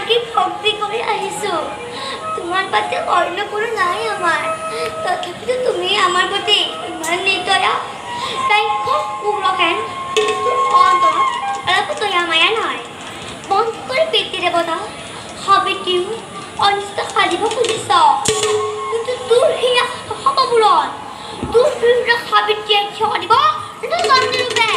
তোমাকে ভক্তি করে আহিছো। তোমার পাতে অন্য কোনো নাই আমার, তথাপিতো তুমি আমার প্রতি ইমান নির্দয়া। তাই খুব উগ্রজ্ঞান তোর অন্তর অলপ দয়া মায়া নাই। বন্ধ করে পেটি দেৱতা সাবিত্ৰীও অনিষ্ট সাধিব খুজিছ, কিন্তু তোৰ সেই সকলোবোৰত তোৰ বিৰুদ্ধে সাবিত্ৰীয়ে ক্ষমা দিব ৰূপে।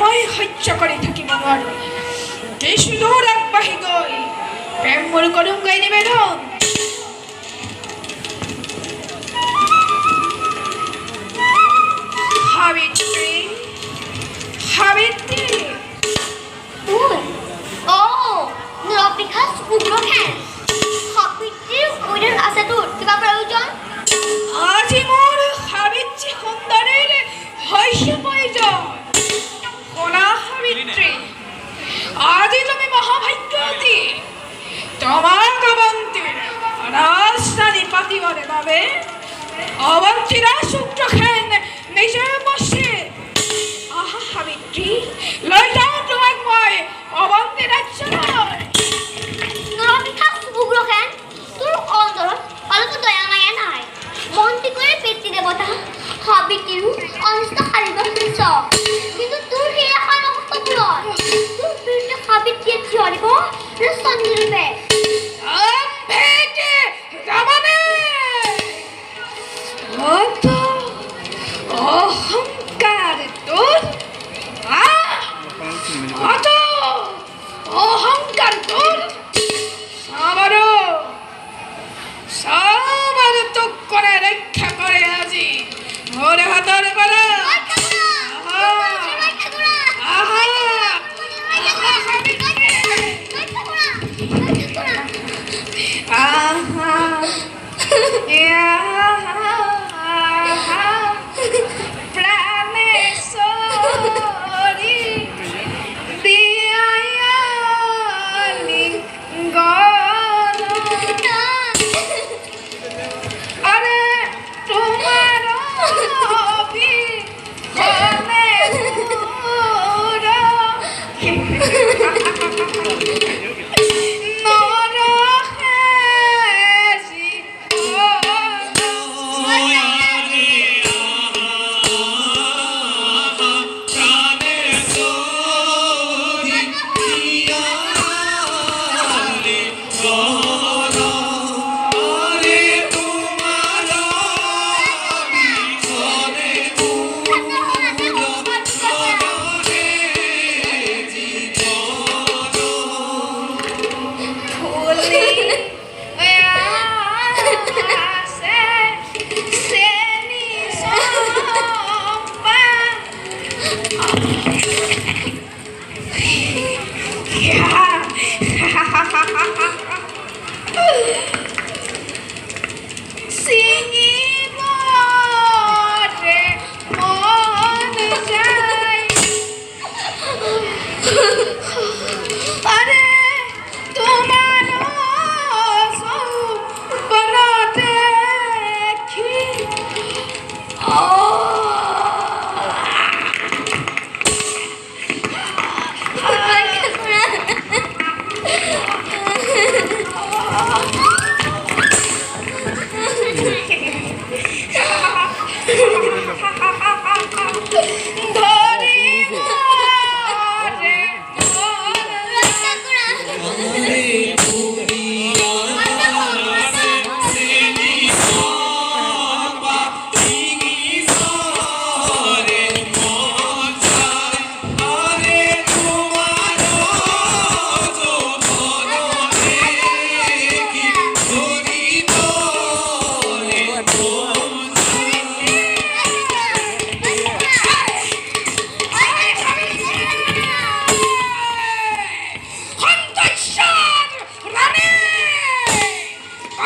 মই সহ্য কৰি থাকিব নোৱাৰো। কিছু দূৰ আগবাঢ়ি গৈ প্ৰেম মোৰ কৰিম গৈ নিবেদন। সাবিত্ৰী, সাবিত্ৰী, নিৰপেক্ষ উগ্ৰজ্ঞান সাবিত্ৰীৰ উইডন আছে তোৰ কিবা প্ৰয়োজন? আজি মোৰ সাবিত্ৰী সুন্দৰীৰ হৈছে প্ৰয়োজন। শুনা সাবিত্ৰী, আজি তুমি মহাভাগ্যৱতী। তোমাক অৱন্তীৰ ৰাজধানী পাতিবৰ বাবে অৱন্তীৰ শুক্ৰসেন নিজে উপস্থিত। আহা সাবিত্ৰী, লৈ যাওঁ তোমাক মই অৱন্তী ৰাজ্যলৈ। নিৰপেক্ষ উগ্ৰজ্ঞান তোৰ অন্তৰত অলপ দয়া মায়া নাই। মন্ত্ৰী কৰি পেটি দেৱতা সাবিত্ৰীও অনিষ্ট সাধিব খুজিছ, কিন্তু তোৰ সেই আশা সকলোবোৰত তোৰ বিৰুদ্ধে সাবিত্ৰীয়ে থিয় দিব ৰূপে। অহংকাৰ তোৰ, অহংকাৰ তোৰ সাবাৰো তোক কৰে ৰক্ষা কৰে আজি মোৰ হাতৰ পৰা।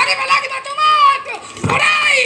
মাৰিব লাগিব তোমাক লৰাই